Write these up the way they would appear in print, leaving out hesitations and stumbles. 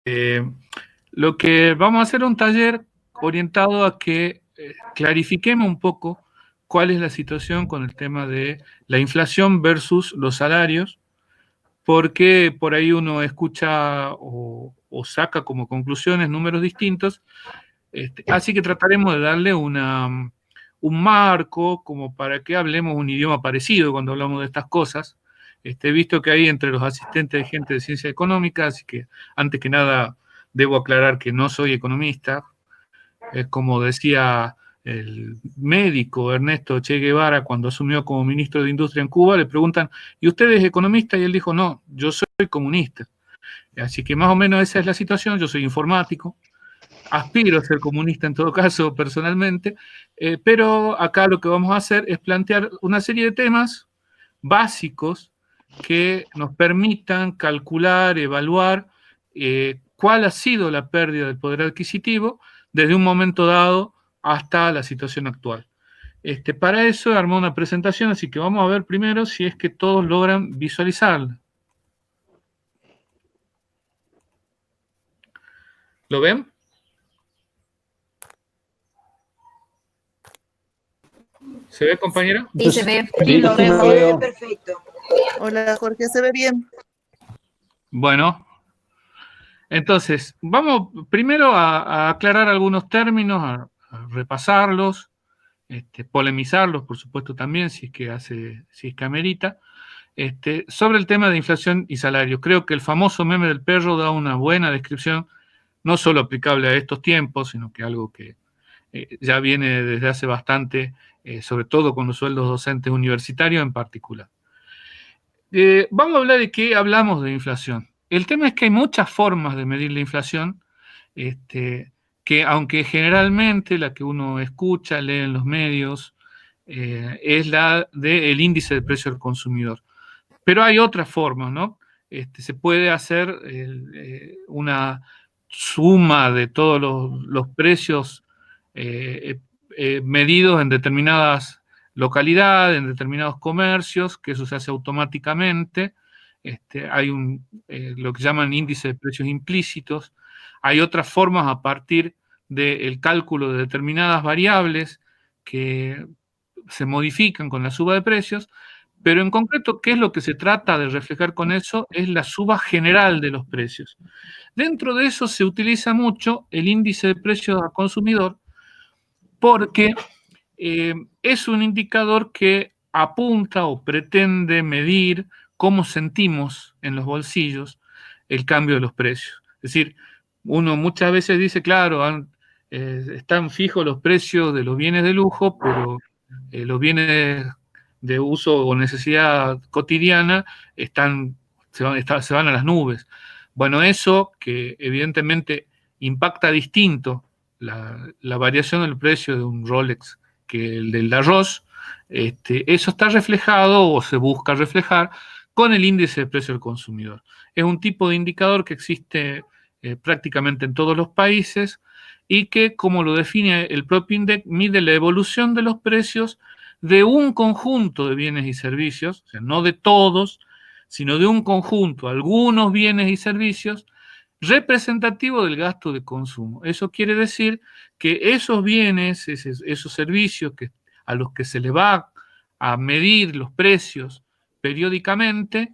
Eh, lo que vamos a hacer es un taller orientado a que clarifiquemos un poco cuál es la situación con el tema de la inflación versus los salarios, porque por ahí uno escucha o saca como conclusiones números distintos. Así que trataremos de darle un marco como para que hablemos un idioma parecido cuando hablamos de estas cosas. Visto que hay entre los asistentes de gente de ciencia económica, así que antes que nada debo aclarar que no soy economista. Como decía el médico Ernesto Che Guevara cuando asumió como ministro de Industria en Cuba, le preguntan, ¿y usted es economista? Y él dijo, no, yo soy comunista. Así que más o menos esa es la situación, yo soy informático, aspiro a ser comunista en todo caso personalmente, pero acá lo que vamos a hacer es plantear una serie de temas básicos que nos permitan calcular, evaluar cuál ha sido la pérdida del poder adquisitivo desde un momento dado hasta la situación actual. Para eso armó una presentación, así que vamos a ver primero si es que todos logran visualizarla. ¿Lo ven? ¿Se ve, compañera? Sí, se ve. Sí, Lo sí, vemos. lo veo. Perfecto. Hola Jorge, ¿se ve bien? Bueno, entonces, vamos primero a aclarar algunos términos, a repasarlos, polemizarlos, por supuesto, también, si es que amerita, sobre el tema de inflación y salarios. Creo que el famoso meme del perro da una buena descripción, no solo aplicable a estos tiempos, sino que algo que ya viene desde hace bastante, sobre todo con los sueldos docentes universitarios en particular. Vamos a hablar de qué hablamos de inflación. El tema es que hay muchas formas de medir la inflación, que aunque generalmente la que uno escucha, lee en los medios, es la del índice de precio del consumidor. Pero hay otras formas, ¿no? Se puede hacer una suma de todos los precios medidos en determinadas localidades, en determinados comercios, que eso se hace automáticamente. Hay lo que llaman índice de precios implícitos. Hay otras formas a partir del cálculo de determinadas variables que se modifican con la suba de precios, pero en concreto, ¿qué es lo que se trata de reflejar con eso? Es la suba general de los precios. Dentro de eso se utiliza mucho el índice de precios al consumidor porque es un indicador que apunta o pretende medir cómo sentimos en los bolsillos el cambio de los precios. Es decir, uno muchas veces dice, claro, están fijos los precios de los bienes de lujo, pero los bienes de uso o necesidad cotidiana se van a las nubes. Bueno, eso que evidentemente impacta distinto la variación del precio de un Rolex que el del arroz, eso está reflejado o se busca reflejar con el índice de precio del consumidor. Es un tipo de indicador que existe prácticamente en todos los países y que, como lo define el propio INDEC, mide la evolución de los precios de un conjunto de bienes y servicios, o sea, no de todos, sino de un conjunto, algunos bienes y servicios, representativo del gasto de consumo. Eso quiere decir que esos bienes, esos servicios a los que se le va a medir los precios periódicamente,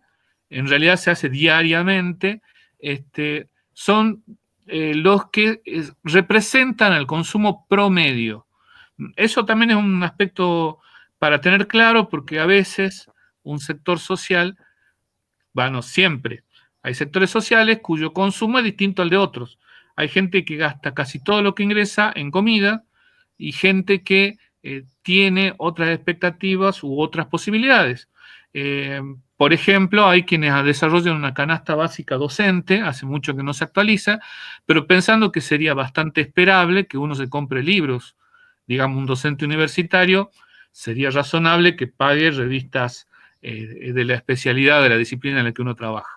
en realidad se hace diariamente, son los que representan al consumo promedio. Eso también es un aspecto para tener claro, porque a veces un sector social, bueno, siempre, hay sectores sociales cuyo consumo es distinto al de otros. Hay gente que gasta casi todo lo que ingresa en comida y gente que tiene otras expectativas u otras posibilidades. Por ejemplo, hay quienes desarrollan una canasta básica docente, hace mucho que no se actualiza, pero pensando que sería bastante esperable que uno se compre libros. Digamos, un docente universitario, sería razonable que pague revistas de la especialidad de la disciplina en la que uno trabaja.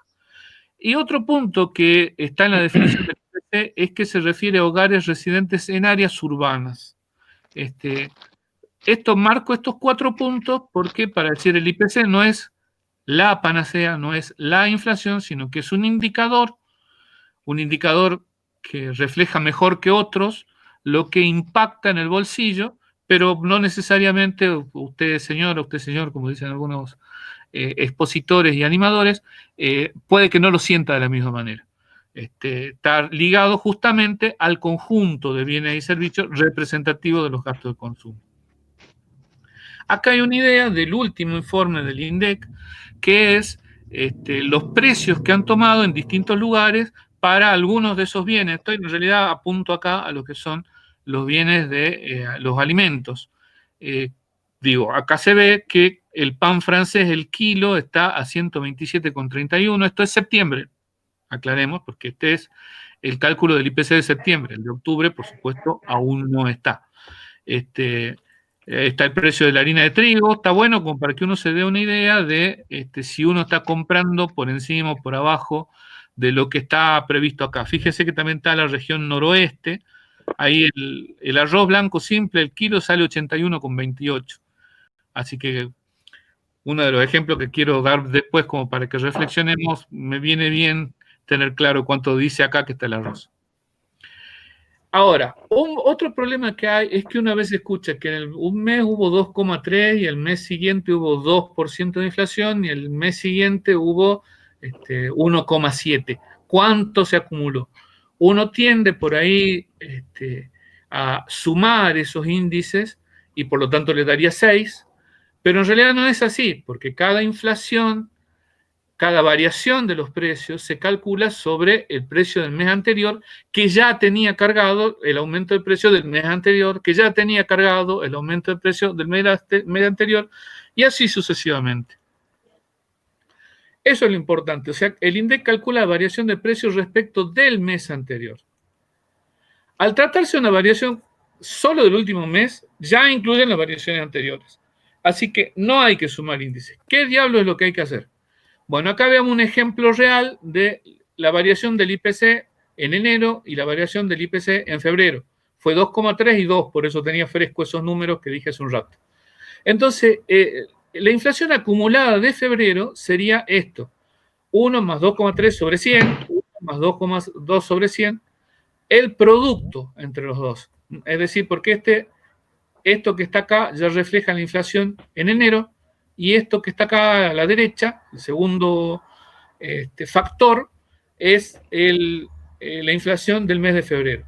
Y otro punto que está en la definición del IPC es que se refiere a hogares residentes en áreas urbanas. Marco estos 4 puntos porque, para decir, el IPC no es la panacea, no es la inflación, sino que es un indicador un indicador que refleja mejor que otros lo que impacta en el bolsillo, pero no necesariamente usted señor, como dicen algunos expositores y animadores, puede que no lo sienta de la misma manera. Está ligado justamente al conjunto de bienes y servicios representativos de los gastos de consumo. Acá hay una idea del último informe del INDEC, que es los precios que han tomado en distintos lugares para algunos de esos bienes. Estoy en realidad apunto acá a lo que son los bienes de los alimentos. Acá se ve que el pan francés, el kilo, está a 127,31. Esto es septiembre, aclaremos, porque este es el cálculo del IPC de septiembre. El de octubre, por supuesto, aún no está. Está el precio de la harina de trigo. Está bueno como para que uno se dé una idea de si uno está comprando por encima o por abajo de lo que está previsto acá. Fíjese que también está la región noroeste. Ahí el arroz blanco simple, el kilo sale 81,28. Así que uno de los ejemplos que quiero dar después como para que reflexionemos, me viene bien tener claro cuánto dice acá que está el arroz. Ahora, otro problema que hay es que una vez escucha que en un mes hubo 2,3 y el mes siguiente hubo 2% de inflación y el mes siguiente hubo 1,7. ¿Cuánto se acumuló? Uno tiende por ahí a sumar esos índices y por lo tanto le daría 6, pero en realidad no es así, porque cada inflación, cada variación de los precios se calcula sobre el precio del mes anterior, que ya tenía cargado el aumento del precio del mes anterior, que ya tenía cargado el aumento del precio del mes anterior, y así sucesivamente. Eso es lo importante. O sea, el INDEC calcula la variación de precios respecto del mes anterior. Al tratarse de una variación solo del último mes, ya incluyen las variaciones anteriores. Así que no hay que sumar índices. ¿Qué diablo es lo que hay que hacer? Bueno, acá veamos un ejemplo real de la variación del IPC en enero y la variación del IPC en febrero. Fue 2,3 y 2, por eso tenía fresco esos números que dije hace un rato. Entonces, la inflación acumulada de febrero sería esto. 1 más 2,3 sobre 100, 1 más 2,2 sobre 100, el producto entre los dos. Es decir, porque esto que está acá ya refleja la inflación en enero, y esto que está acá a la derecha, el segundo factor, es la inflación del mes de febrero.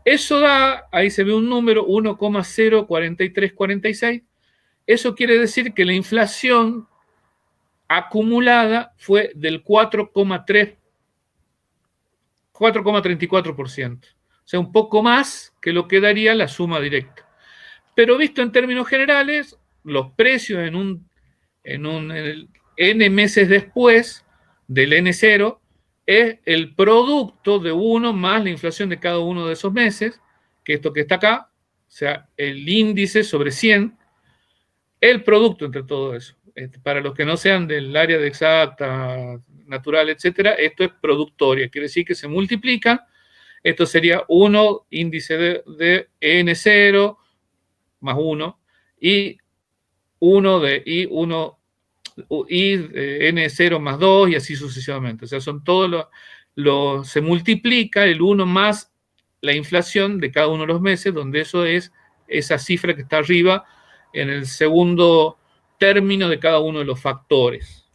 Eso da, ahí se ve un número, 1,04346. Eso quiere decir que la inflación acumulada fue del 4,34%. O sea, un poco más que lo que daría la suma directa. Pero visto en términos generales, los precios en el N meses después del N0 es el producto de uno más la inflación de cada uno de esos meses, que esto que está acá, o sea, el índice sobre 100, el producto entre todo eso. Para los que no sean del área de exacta, natural, etcétera, esto es productoria, quiere decir que se multiplican. Esto sería 1 índice de N0 más 1 y 1 de N0 más 2 y así sucesivamente. O sea, son todos se multiplica el 1 más la inflación de cada uno de los meses, donde eso es esa cifra que está arriba en el segundo término de cada uno de los factores.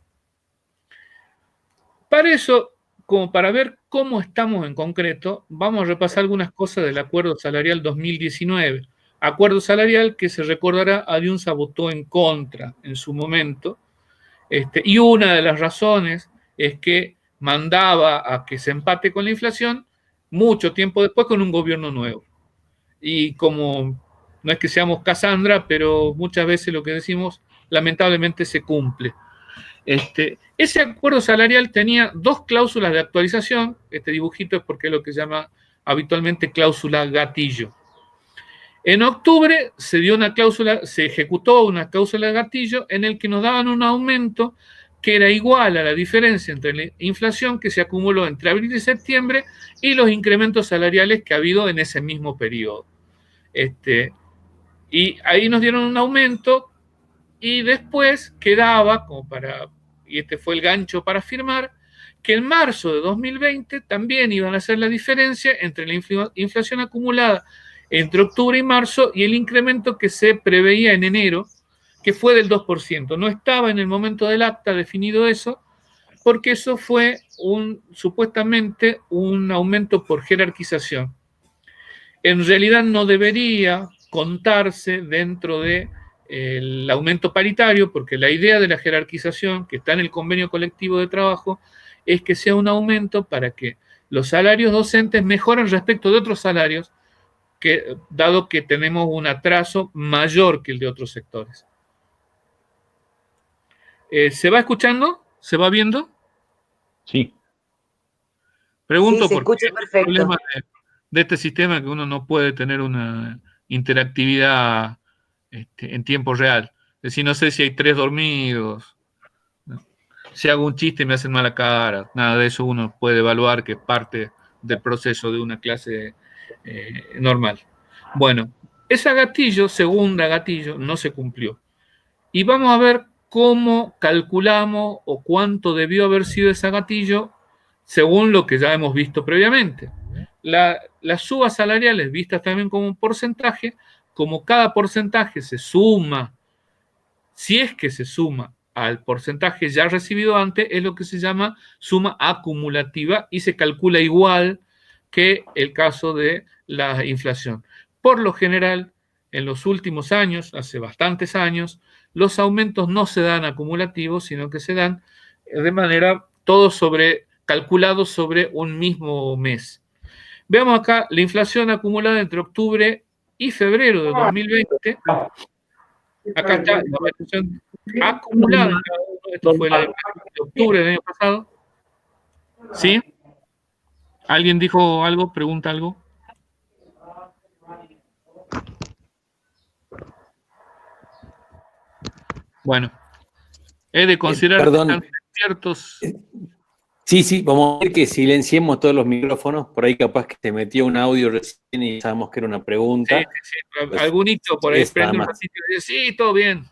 Para eso, como para ver cómo estamos en concreto, vamos a repasar algunas cosas del Acuerdo Salarial 2019. Acuerdo salarial que se recordará Adiunza votó en contra en su momento, y una de las razones es que mandaba a que se empate con la inflación mucho tiempo después con un gobierno nuevo. Y como no es que seamos Cassandra, pero muchas veces lo que decimos lamentablemente se cumple. Ese acuerdo salarial tenía 2 cláusulas de actualización. Este dibujito es porque es lo que se llama habitualmente cláusula gatillo. En octubre se ejecutó una cláusula de gatillo en el que nos daban un aumento que era igual a la diferencia entre la inflación que se acumuló entre abril y septiembre y los incrementos salariales que ha habido en ese mismo periodo. Y ahí nos dieron un aumento y después quedaba, y este fue el gancho para firmar, que en marzo de 2020 también iban a hacer la diferencia entre la inflación acumulada entre octubre y marzo y el incremento que se preveía en enero, que fue del 2%. No estaba en el momento del acta definido eso, porque eso fue supuestamente un aumento por jerarquización. En realidad no debería contarse dentro del aumento paritario, porque la idea de la jerarquización que está en el convenio colectivo de trabajo es que sea un aumento para que los salarios docentes mejoren respecto de otros salarios, dado que tenemos un atraso mayor que el de otros sectores. ¿Se va escuchando? ¿Se va viendo? Sí. Pregunto sí, se porque escucha hay perfecto. problemas de este sistema que uno no puede tener una interactividad en tiempo real. Es decir, no sé si hay 3 dormidos, ¿no? Si hago un chiste me hacen mala cara, nada de eso uno puede evaluar que es parte del proceso de una clase normal. Bueno, ese gatillo, segunda gatillo, no se cumplió. Y vamos a ver cómo calculamos o cuánto debió haber sido ese gatillo según lo que ya hemos visto previamente. Las subas salariales vistas también como un porcentaje, como cada porcentaje se suma, si es que se suma al porcentaje ya recibido antes, es lo que se llama suma acumulativa y se calcula igual que el caso de la inflación. Por lo general, en los últimos años, hace bastantes años, los aumentos no se dan acumulativos, sino que se dan de manera todos calculados sobre un mismo mes. Veamos acá la inflación acumulada entre octubre y febrero de 2020. Acá está la variación acumulada en cada uno. Esto fue de octubre del año pasado. ¿Sí? ¿Alguien dijo algo? ¿Pregunta algo? Bueno, he de considerar que están ciertos. Sí, vamos a ver que silenciemos todos los micrófonos, por ahí capaz que se metió un audio recién y sabemos que era una pregunta. Sí. Pues, algún hito por ahí prende un ratito y dice, sí, todo bien.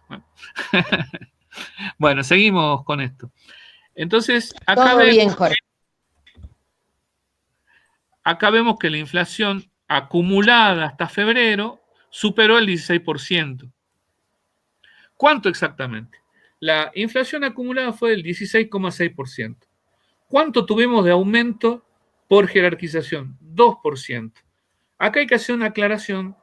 Bueno, seguimos con esto. Entonces, acá vemos que la inflación acumulada hasta febrero superó el 16%. ¿Cuánto exactamente? La inflación acumulada fue del 16,6%. ¿Cuánto tuvimos de aumento por jerarquización? 2%. Acá hay que hacer una aclaración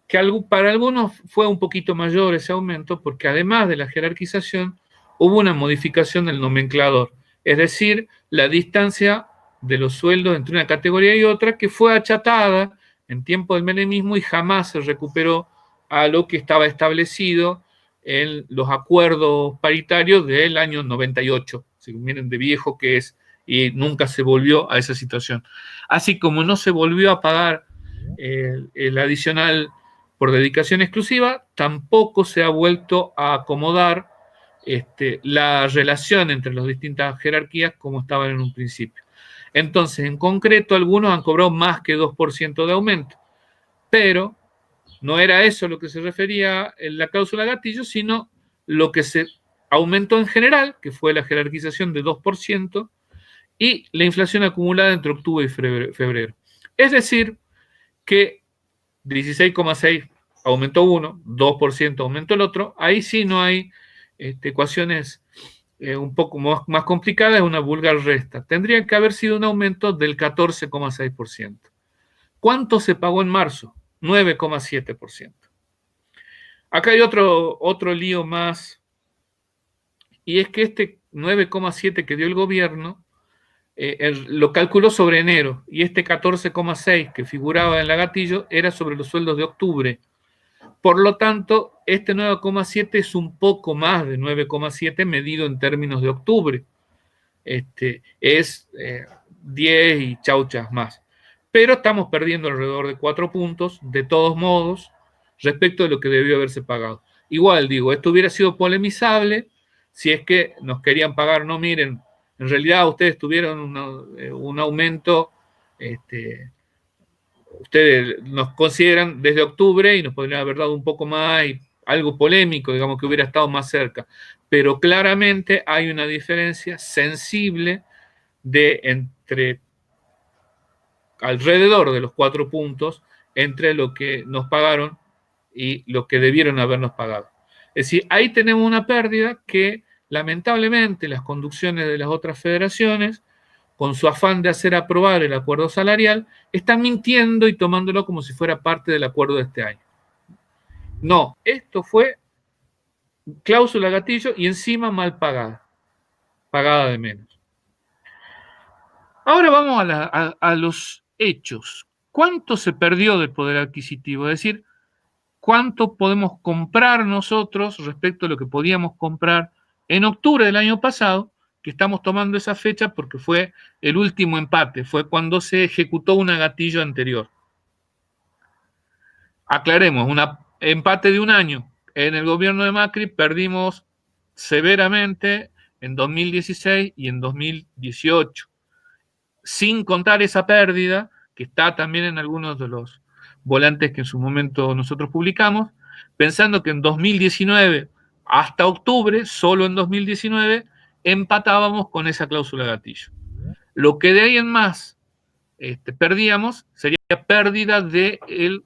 que para algunos fue un poquito mayor ese aumento porque además de la jerarquización hubo una modificación del nomenclador, es decir, la distancia de los sueldos entre una categoría y otra que fue achatada en tiempo del menemismo y jamás se recuperó a lo que estaba establecido en los acuerdos paritarios del año 98, si miren de viejo que es, y nunca se volvió a esa situación. Así como no se volvió a pagar el adicional por dedicación exclusiva, tampoco se ha vuelto a acomodar la relación entre las distintas jerarquías como estaban en un principio. Entonces, en concreto, algunos han cobrado más que 2% de aumento, pero no era eso lo que se refería en la cláusula gatillo, sino lo que se aumentó en general, que fue la jerarquización de 2%, y la inflación acumulada entre octubre y febrero. Es decir, que 16,6 aumentó uno, 2% aumentó el otro, ahí sí no hay ecuaciones un poco más complicadas, es una vulgar resta. Tendría que haber sido un aumento del 14,6%. ¿Cuánto se pagó en marzo? 9,7%. Acá hay otro lío más, y es que este 9,7 que dio el gobierno lo calculó sobre enero, y este 14,6 que figuraba en la gatillo era sobre los sueldos de octubre. Por lo tanto, este 9,7 es un poco más de 9,7 medido en términos de octubre. Es 10 y chauchas más. Pero estamos perdiendo alrededor de 4 puntos, de todos modos, respecto de lo que debió haberse pagado. Igual, digo, esto hubiera sido polemizable si es que nos querían pagar, no, miren, en realidad ustedes tuvieron un aumento, ustedes nos consideran desde octubre y nos podrían haber dado un poco más y algo polémico, digamos que hubiera estado más cerca. Pero claramente hay una diferencia sensible de entre alrededor de los 4 puntos entre lo que nos pagaron y lo que debieron habernos pagado. Es decir, ahí tenemos una pérdida que lamentablemente las conducciones de las otras federaciones, con su afán de hacer aprobar el acuerdo salarial, están mintiendo y tomándolo como si fuera parte del acuerdo de este año. No, esto fue cláusula gatillo y encima mal pagada, pagada de menos. Ahora vamos a los hechos. ¿Cuánto se perdió del poder adquisitivo? Es decir, ¿cuánto podemos comprar nosotros respecto a lo que podíamos comprar en octubre del año pasado? Que estamos tomando esa fecha porque fue el último empate, fue cuando se ejecutó un gatillo anterior. Aclaremos, un empate de un año. En el gobierno de Macri perdimos severamente en 2016 y en 2018. Sin contar esa pérdida, que está también en algunos de los volantes que en su momento nosotros publicamos, pensando que en 2019 hasta octubre, solo en 2019, empatábamos con esa cláusula gatillo. Lo que de ahí en más perdíamos sería pérdida del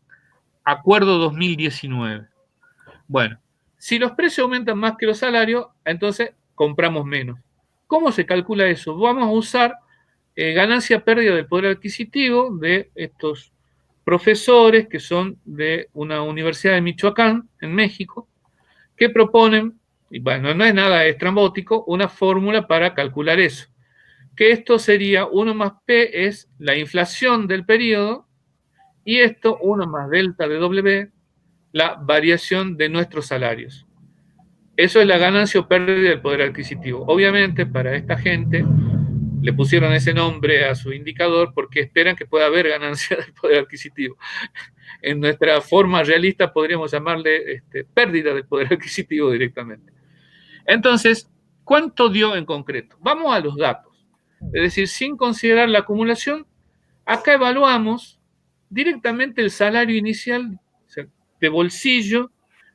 acuerdo 2019. Bueno, si los precios aumentan más que los salarios, entonces compramos menos. ¿Cómo se calcula eso? Vamos a usar ganancia-pérdida del poder adquisitivo de estos profesores que son de una universidad de Michoacán, en México, que proponen, y bueno, no es nada estrambótico, una fórmula para calcular eso. Que esto sería 1 más P es la inflación del periodo, y esto 1 más delta de W, la variación de nuestros salarios. Eso es la ganancia o pérdida del poder adquisitivo. Obviamente, para esta gente le pusieron ese nombre a su indicador porque esperan que pueda haber ganancia del poder adquisitivo. En nuestra forma realista podríamos llamarle pérdida del poder adquisitivo directamente. Entonces, ¿cuánto dio en concreto? Vamos a los datos. Es decir, sin considerar la acumulación, acá evaluamos directamente el salario inicial, o sea, de bolsillo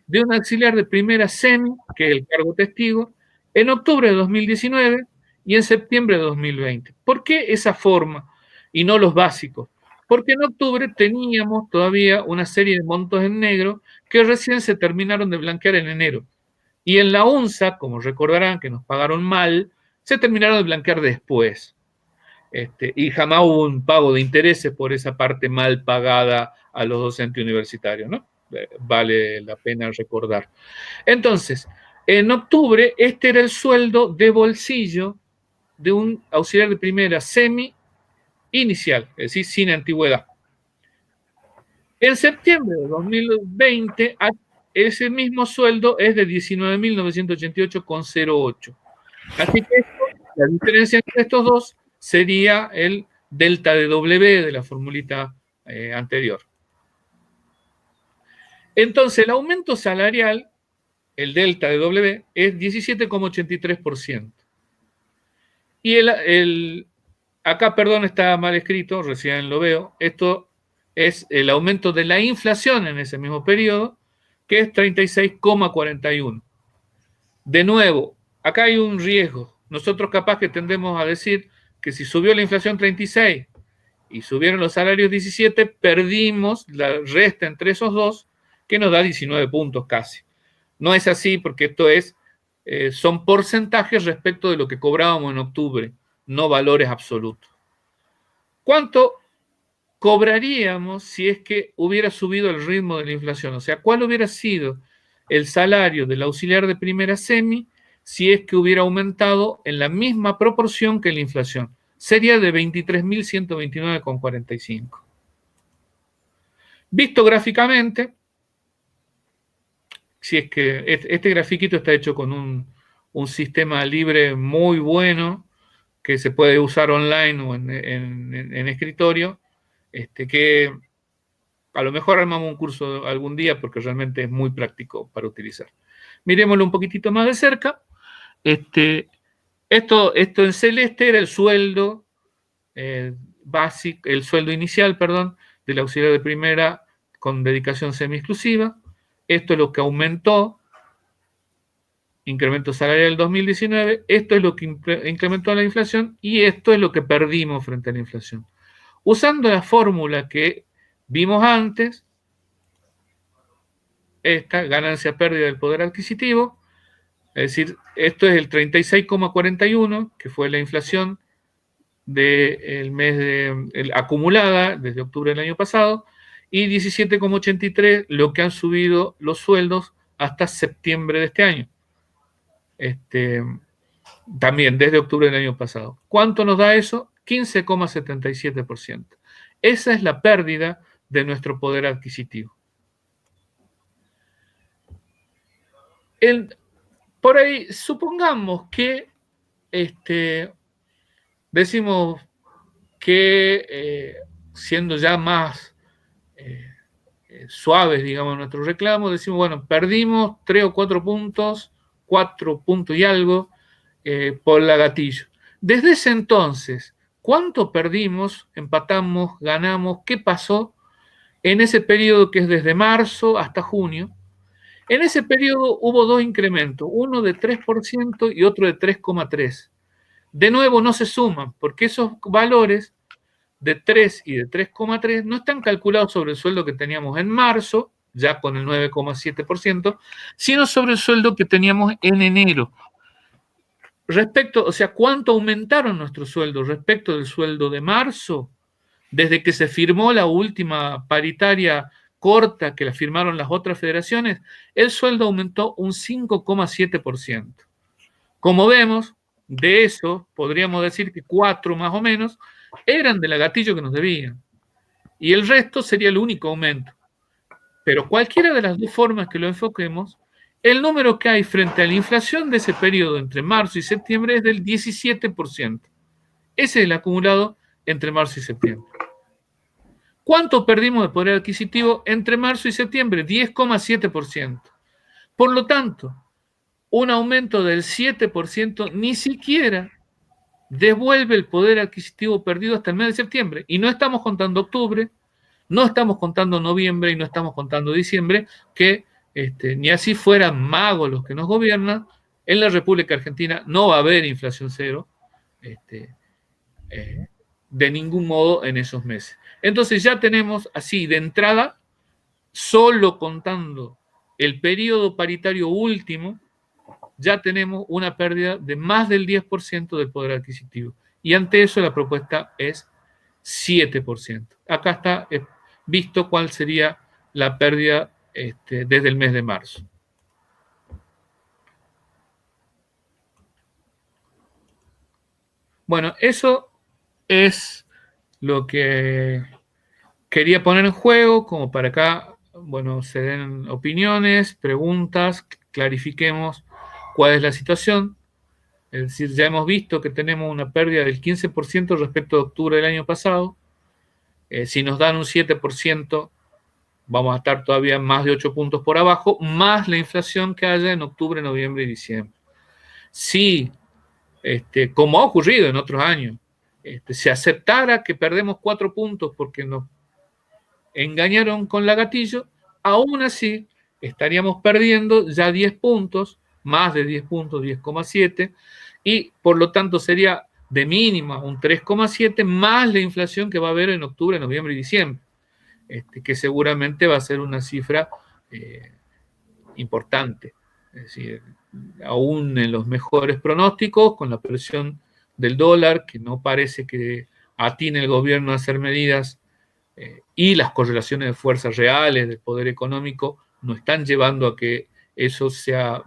de un auxiliar de primera semi, que es el cargo testigo, en octubre de 2019 y en septiembre de 2020. ¿Por qué esa forma y no los básicos? Porque en octubre teníamos todavía una serie de montos en negro que recién se terminaron de blanquear en enero. Y en la UNSA, como recordarán que nos pagaron mal, se terminaron de blanquear después. Y jamás hubo un pago de intereses por esa parte mal pagada a los docentes universitarios, ¿no? Vale la pena recordar. Entonces, en octubre, este era el sueldo de bolsillo de un auxiliar de primera semi inicial, es decir, sin antigüedad. En septiembre de 2020, ese mismo sueldo es de 19.988,08. Así que la diferencia entre estos dos sería el delta de W de la formulita anterior. Entonces, el aumento salarial, el delta de W, es 17,83%. Y acá, perdón, está mal escrito, recién lo veo, esto es el aumento de la inflación en ese mismo periodo, que es 36,41%. De nuevo, acá hay un riesgo. Nosotros capaz que tendemos a decir que si subió la inflación 36 y subieron los salarios 17, perdimos la resta entre esos dos, que nos da 19 puntos casi. No es así porque esto son porcentajes respecto de lo que cobrábamos en octubre, no valores absolutos. ¿Cuánto cobraríamos si es que hubiera subido el ritmo de la inflación? O sea, ¿cuál hubiera sido el salario del auxiliar de primera semi si es que hubiera aumentado en la misma proporción que la inflación? Sería de 23.129,45. Visto gráficamente, si es que este grafiquito está hecho con un sistema libre muy bueno que se puede usar online o en escritorio, que a lo mejor armamos un curso algún día porque realmente es muy práctico para utilizar. Miremoslo un poquitito más de cerca. Esto en celeste era el sueldo básico, el sueldo inicial, perdón, del auxiliar de primera con dedicación semi-exclusiva. Esto es lo que aumentó incremento salarial del 2019, esto es lo que incrementó la inflación y esto es lo que perdimos frente a la inflación. Usando la fórmula que vimos antes, esta ganancia-pérdida del poder adquisitivo, es decir, esto es el 36,41, que fue la inflación del mes acumulada desde octubre del año pasado, y 17,83 lo que han subido los sueldos hasta septiembre de este año. También desde octubre del año pasado. ¿Cuánto nos da eso? 15,77%. Esa es la pérdida de nuestro poder adquisitivo. Por ahí, supongamos que decimos que siendo ya más suaves, digamos, nuestros reclamos, decimos, bueno, perdimos 3 o 4 puntos, 4 puntos y algo por la gatillo. Desde ese entonces, ¿cuánto perdimos, empatamos, ganamos? ¿Qué pasó en ese periodo que es desde marzo hasta junio? En ese periodo hubo 2 incrementos, uno de 3% y otro de 3,3%. De nuevo no se suman, porque esos valores de 3 y de 3,3 no están calculados sobre el sueldo que teníamos en marzo, ya con el 9,7%, sino sobre el sueldo que teníamos en enero. Respecto, o sea, ¿cuánto aumentaron nuestros sueldos respecto del sueldo de marzo? Desde que se firmó la última paritaria corta que la firmaron las otras federaciones, el sueldo aumentó un 5,7%. Como vemos, de eso podríamos decir que 4 más o menos eran de la gatillo que nos debían. Y el resto sería el único aumento. Pero cualquiera de las dos formas que lo enfoquemos, el número que hay frente a la inflación de ese periodo entre marzo y septiembre es del 17%. Ese es el acumulado entre marzo y septiembre. ¿Cuánto perdimos de poder adquisitivo entre marzo y septiembre? 10,7%. Por lo tanto, un aumento del 7% ni siquiera devuelve el poder adquisitivo perdido hasta el mes de septiembre. Y no estamos contando octubre, no estamos contando noviembre y no estamos contando diciembre, que ni así fueran magos los que nos gobiernan, en la República Argentina no va a haber inflación cero de ningún modo en esos meses. Entonces ya tenemos así de entrada, solo contando el periodo paritario último, ya tenemos una pérdida de más del 10% del poder adquisitivo. Y ante eso la propuesta es 7%. Acá está visto cuál sería la pérdida desde el mes de marzo. Bueno, eso es lo que quería poner en juego, como para acá, bueno, se den opiniones, preguntas, clarifiquemos cuál es la situación. Es decir, ya hemos visto que tenemos una pérdida del 15% respecto de octubre del año pasado. Si nos dan un 7%, vamos a estar todavía más de 8 puntos por abajo, más la inflación que haya en octubre, noviembre y diciembre. Si, como ha ocurrido en otros años, se aceptara que perdemos 4 puntos porque nos engañaron con la gatillo, aún así estaríamos perdiendo ya 10 puntos, más de 10 puntos, 10,7, y por lo tanto sería de mínima un 3,7 más la inflación que va a haber en octubre, noviembre y diciembre, que seguramente va a ser una cifra importante. Es decir, aún en los mejores pronósticos, con la presión del dólar, que no parece que atine el gobierno a hacer medidas, y las correlaciones de fuerzas reales del poder económico no están llevando a que eso sea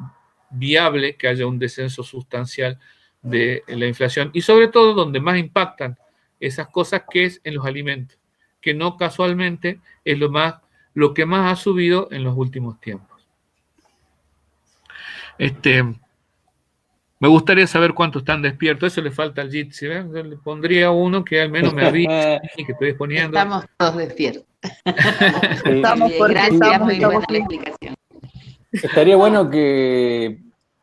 viable, que haya un descenso sustancial de la inflación, y sobre todo donde más impactan esas cosas, que es en los alimentos, que no casualmente es lo que más ha subido en los últimos tiempos. Me gustaría saber cuántos están despiertos. Eso le falta al Jitsi. Yo le pondría uno que al menos me avise que estoy disponiendo. Estamos todos despiertos. Estamos Bien, porque gracias, estamos, muy buena estamos la explicación. Estaría bueno que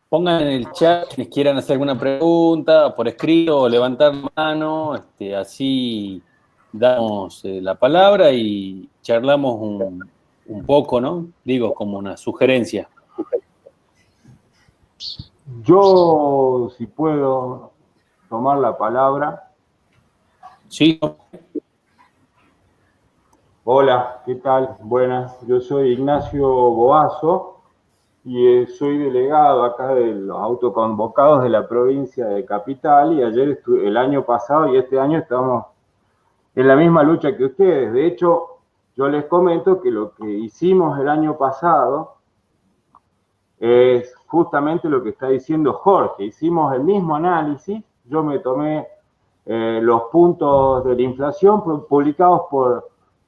pongan en el chat quienes quieran hacer alguna pregunta por escrito o levantar la mano, así damos la palabra y charlamos un poco, ¿no? Digo, como una sugerencia. Yo, si puedo tomar la palabra. Sí. Hola, ¿qué tal? Buenas, yo soy Ignacio Boazo y soy delegado acá de los autoconvocados de la provincia de Capital, y ayer, el año pasado y este año estamos en la misma lucha que ustedes. De hecho, yo les comento que lo que hicimos el año pasado es justamente lo que está diciendo Jorge. Hicimos el mismo análisis, yo me tomé los puntos de la inflación publicados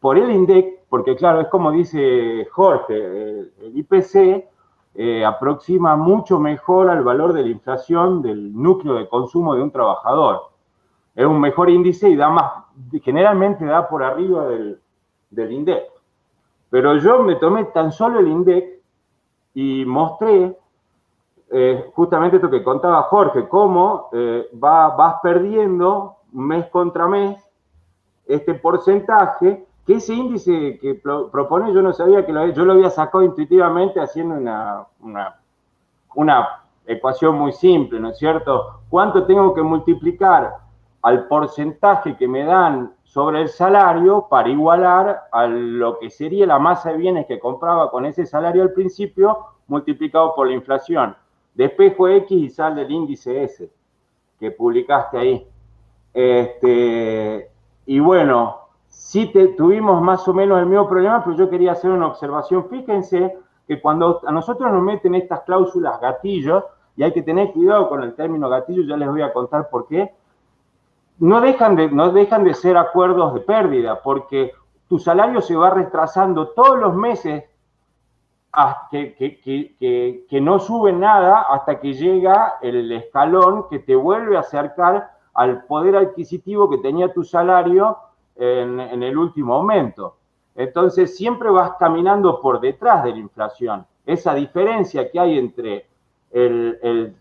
por el INDEC, porque claro, es como dice Jorge, el IPC aproxima mucho mejor al valor de la inflación del núcleo de consumo de un trabajador. Es un mejor índice y da más, generalmente da por arriba del INDEC. Pero yo me tomé tan solo el INDEC y mostré justamente esto que contaba Jorge, cómo vas perdiendo mes contra mes este porcentaje, que ese índice que propone yo no sabía que yo lo había sacado intuitivamente haciendo una ecuación muy simple, ¿no es cierto? ¿Cuánto tengo que multiplicar al porcentaje que me dan sobre el salario para igualar a lo que sería la masa de bienes que compraba con ese salario al principio, multiplicado por la inflación? Despejo X y sale el índice S que publicaste ahí. Y bueno, sí tuvimos más o menos el mismo problema, pero yo quería hacer una observación. Fíjense que cuando a nosotros nos meten estas cláusulas gatillos, y hay que tener cuidado con el término gatillo, ya les voy a contar por qué, no dejan de ser acuerdos de pérdida, porque tu salario se va retrasando todos los meses que no sube nada hasta que llega el escalón que te vuelve a acercar al poder adquisitivo que tenía tu salario en el último aumento. Entonces siempre vas caminando por detrás de la inflación. Esa diferencia que hay entre el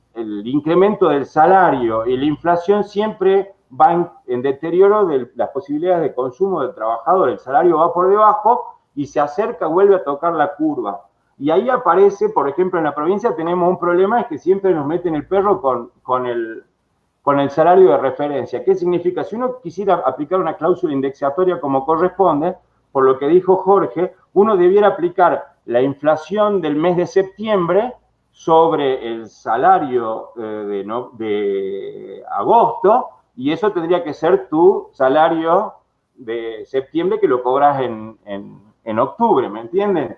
incremento del salario y la inflación siempre va en deterioro de las posibilidades de consumo del trabajador. El salario va por debajo y se acerca, vuelve a tocar la curva. Y ahí aparece, por ejemplo, en la provincia tenemos un problema, es que siempre nos meten el perro con el salario de referencia. ¿Qué significa? Si uno quisiera aplicar una cláusula indexatoria como corresponde, por lo que dijo Jorge, uno debiera aplicar la inflación del mes de septiembre sobre el salario de agosto, y eso tendría que ser tu salario de septiembre que lo cobras en octubre, ¿me entienden?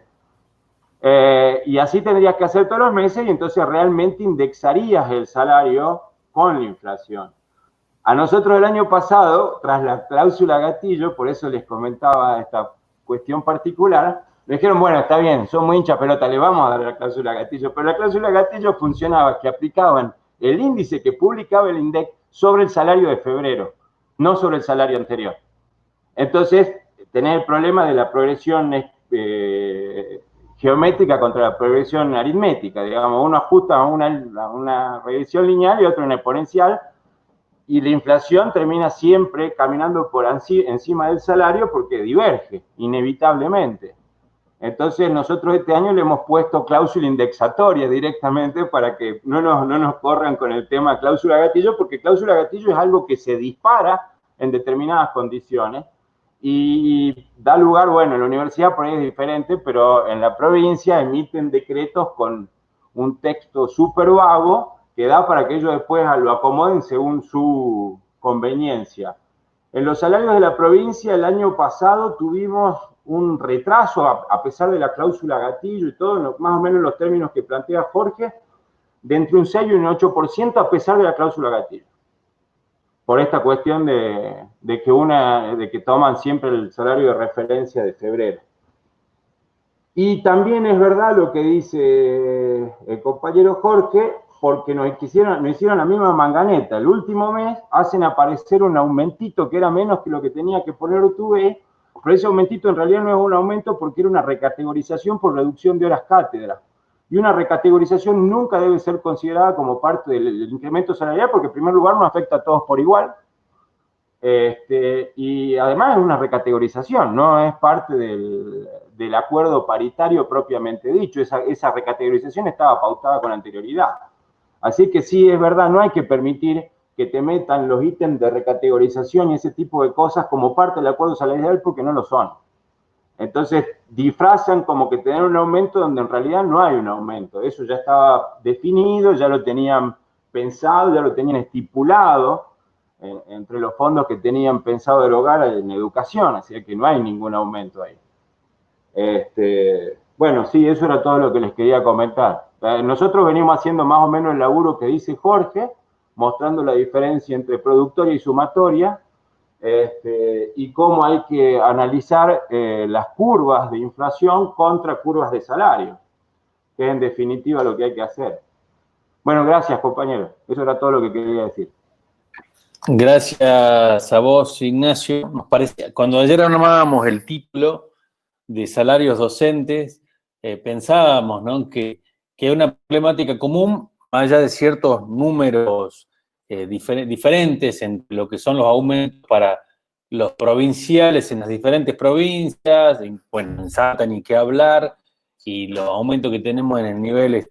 Y así tendrías que hacer todos los meses y entonces realmente indexarías el salario con la inflación. A nosotros el año pasado, tras la cláusula gatillo, por eso les comentaba esta cuestión particular, me dijeron, bueno, está bien, son muy hincha pelota, le vamos a dar la cláusula gatillo, pero la cláusula gatillo funcionaba que aplicaban el índice que publicaba el INDEC sobre el salario de febrero, no sobre el salario anterior. Entonces, tenés el problema de la progresión geométrica contra la progresión aritmética, digamos, uno ajusta a una regresión lineal y otro una exponencial, y la inflación termina siempre caminando por encima del salario porque diverge, inevitablemente. Entonces nosotros este año le hemos puesto cláusula indexatoria directamente para que no nos corran con el tema cláusula gatillo, porque cláusula gatillo es algo que se dispara en determinadas condiciones y da lugar, bueno, en la universidad por ahí es diferente, pero en la provincia emiten decretos con un texto súper vago que da para que ellos después lo acomoden según su conveniencia. En los salarios de la provincia el año pasado tuvimos un retraso, a pesar de la cláusula gatillo y todo, más o menos los términos que plantea Jorge, de entre un 6 y un 8% a pesar de la cláusula gatillo. Por esta cuestión de que toman siempre el salario de referencia de febrero. Y también es verdad lo que dice el compañero Jorge, porque nos hicieron la misma manganeta. El último mes hacen aparecer un aumentito que era menos que lo que tenía que poner UTV, pero ese aumentito en realidad no es un aumento porque era una recategorización por reducción de horas cátedra. Y una recategorización nunca debe ser considerada como parte del incremento salarial porque en primer lugar no afecta a todos por igual. Y además es una recategorización, no es parte del acuerdo paritario propiamente dicho. Esa recategorización estaba pautada con anterioridad. Así que sí, es verdad, no hay que permitir que te metan los ítems de recategorización y ese tipo de cosas como parte del acuerdo salarial porque no lo son. Entonces disfrazan como que tienen un aumento donde en realidad no hay un aumento. Eso ya estaba definido, ya lo tenían pensado, ya lo tenían estipulado entre los fondos que tenían pensado derogar en educación, así que no hay ningún aumento ahí. Bueno, sí, eso era todo lo que les quería comentar. Nosotros venimos haciendo más o menos el laburo que dice Jorge, mostrando la diferencia entre productoria y sumatoria, y cómo hay que analizar las curvas de inflación contra curvas de salario, que es en definitiva lo que hay que hacer. Bueno, gracias, compañero. Eso era todo lo que quería decir. Gracias a vos, Ignacio. Nos parece, cuando ayer armábamos el título de salarios docentes, pensábamos, ¿no?, que hay una problemática común, más allá de ciertos números diferentes entre lo que son los aumentos para los provinciales en las diferentes provincias, bueno, en Salta ni qué hablar, y los aumentos que tenemos en el nivel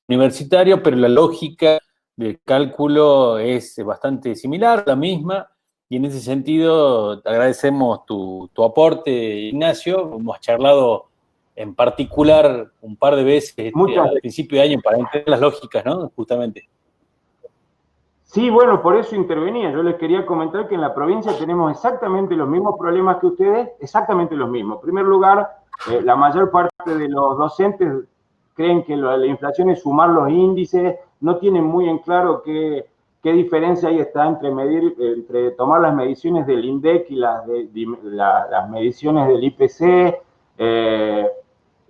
universitario, pero la lógica del cálculo es bastante similar, la misma, y en ese sentido agradecemos tu aporte, Ignacio. Hemos charlado en particular un par de veces al principio de año para entender las lógicas, ¿no? Justamente. Sí, bueno, por eso intervenía. Yo les quería comentar que en la provincia tenemos exactamente los mismos problemas que ustedes, exactamente los mismos. En primer lugar, la mayor parte de los docentes creen que la inflación es sumar los índices, no tienen muy en claro qué diferencia ahí está entre tomar las mediciones del INDEC y las mediciones del IPC.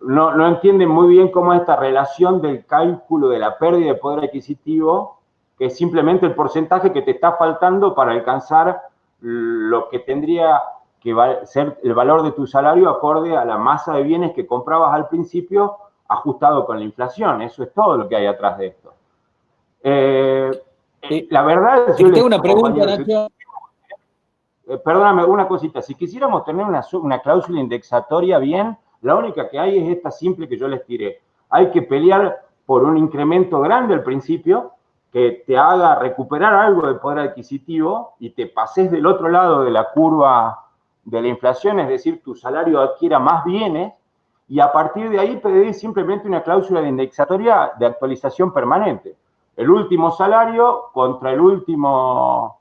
No entienden muy bien cómo es esta relación del cálculo de la pérdida de poder adquisitivo, que es simplemente el porcentaje que te está faltando para alcanzar lo que tendría que ser el valor de tu salario acorde a la masa de bienes que comprabas al principio, ajustado con la inflación. Eso es todo lo que hay atrás de esto. La verdad es que... Tengo una pregunta, Nacho. Perdóname, una cosita. Si quisiéramos tener una cláusula indexatoria bien, la única que hay es esta simple que yo les tiré. Hay que pelear por un incremento grande al principio, que te haga recuperar algo de poder adquisitivo y te pases del otro lado de la curva de la inflación, es decir, tu salario adquiera más bienes, y a partir de ahí pedir simplemente una cláusula de indexatoria de actualización permanente. El último salario contra el último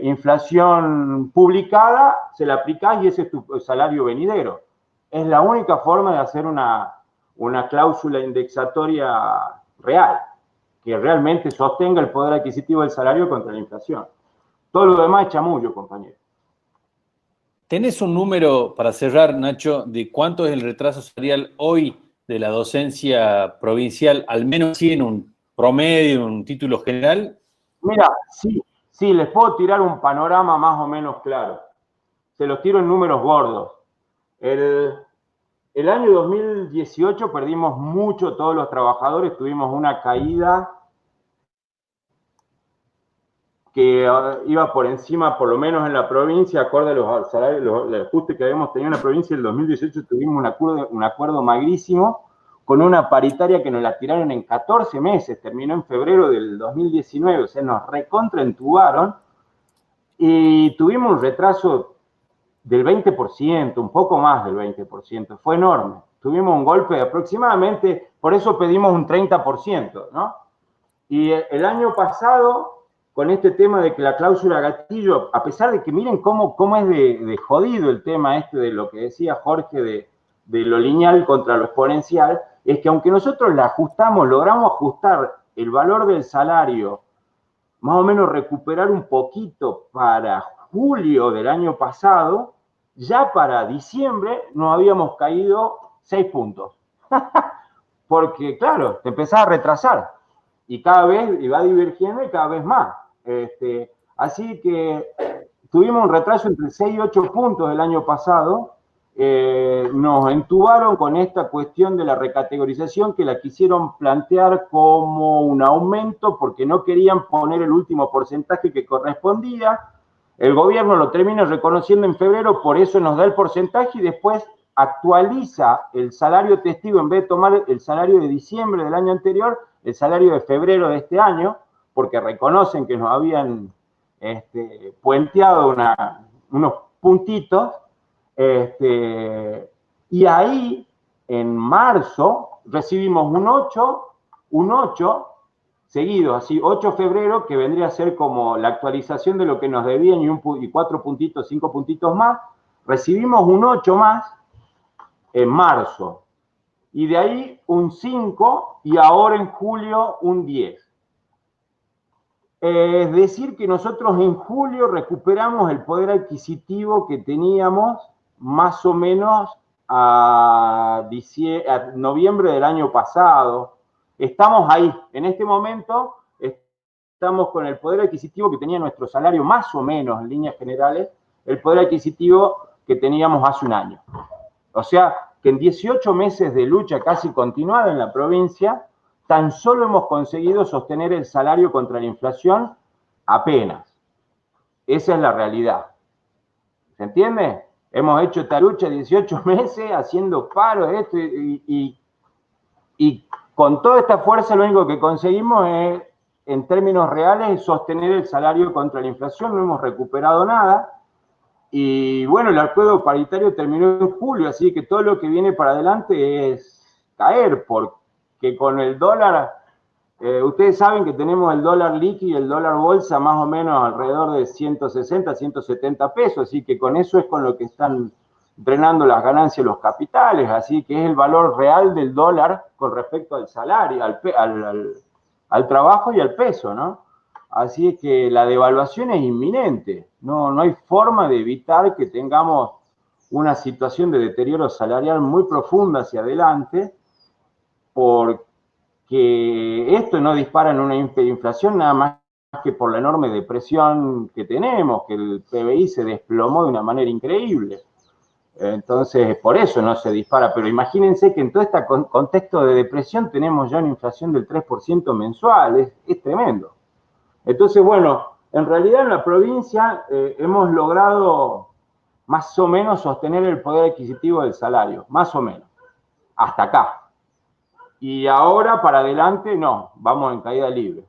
inflación publicada, se la aplicás y ese es tu salario venidero. Es la única forma de hacer una cláusula indexatoria real, que realmente sostenga el poder adquisitivo del salario contra la inflación. Todo lo demás es chamullo, compañero. ¿Tenés un número para cerrar, Nacho, de cuánto es el retraso salarial hoy de la docencia provincial, al menos así en un promedio, en un título general? Mira, sí, les puedo tirar un panorama más o menos claro. Se los tiro en números gordos. El año 2018 perdimos mucho todos los trabajadores, tuvimos una caída que iba por encima, por lo menos en la provincia, acorde a los salarios, los ajustes que habíamos tenido en la provincia. En el 2018 tuvimos un acuerdo magrísimo con una paritaria que nos la tiraron en 14 meses, terminó en febrero del 2019, o sea, nos recontraentubaron y tuvimos un retraso del 20%, un poco más del 20%, fue enorme. Tuvimos un golpe de aproximadamente, por eso pedimos un 30%, ¿no? Y el año pasado, con este tema de que la cláusula gatillo, a pesar de que miren cómo es de jodido el tema de lo que decía Jorge de lo lineal contra lo exponencial, es que aunque nosotros la ajustamos, logramos ajustar el valor del salario, más o menos recuperar un poquito para julio del año pasado, ya para diciembre nos habíamos caído 6 puntos. Porque, claro, te empezás a retrasar y cada vez va divergiendo y cada vez más. Así que tuvimos un retraso entre 6 y 8 puntos el año pasado. Nos entubaron con esta cuestión de la recategorización, que la quisieron plantear como un aumento porque no querían poner el último porcentaje que correspondía. El gobierno lo termina reconociendo en febrero, por eso nos da el porcentaje y después actualiza el salario testigo, en vez de tomar el salario de diciembre del año anterior, el salario de febrero de este año, porque reconocen que nos habían puenteado unos puntitos, y ahí, en marzo, recibimos un 8 seguido, así, 8 de febrero, que vendría a ser como la actualización de lo que nos debían y 4 puntitos, 5 puntitos más. Recibimos un 8 más en marzo, y de ahí un 5, y ahora en julio un 10. Es decir, que nosotros en julio recuperamos el poder adquisitivo que teníamos más o menos a noviembre del año pasado. Estamos ahí. En este momento estamos con el poder adquisitivo que tenía nuestro salario, más o menos, en líneas generales, el poder adquisitivo que teníamos hace un año. O sea, que en 18 meses de lucha casi continuada en la provincia, tan solo hemos conseguido sostener el salario contra la inflación apenas. Esa es la realidad. ¿Se entiende? Hemos hecho esta lucha 18 meses haciendo paro de esto y con toda esta fuerza lo único que conseguimos es, en términos reales, sostener el salario contra la inflación. No hemos recuperado nada. Y bueno, el acuerdo paritario terminó en julio, así que todo lo que viene para adelante es caer, porque con el dólar, ustedes saben que tenemos el dólar líquido y el dólar bolsa más o menos alrededor de 160, 170 pesos, así que con eso es con lo que están drenando las ganancias los capitales, así que es el valor real del dólar con respecto al salario, al trabajo y al peso, ¿no? Así es que la devaluación es inminente, no hay forma de evitar que tengamos una situación de deterioro salarial muy profunda hacia adelante, porque esto no dispara en una inflación nada más que por la enorme depresión que tenemos, que el PBI se desplomó de una manera increíble. Entonces, por eso no se dispara, pero imagínense que en todo este contexto de depresión tenemos ya una inflación del 3% mensual, es tremendo. Entonces, bueno, en realidad en la provincia hemos logrado más o menos sostener el poder adquisitivo del salario, más o menos, hasta acá. Y ahora para adelante no, vamos en caída libre.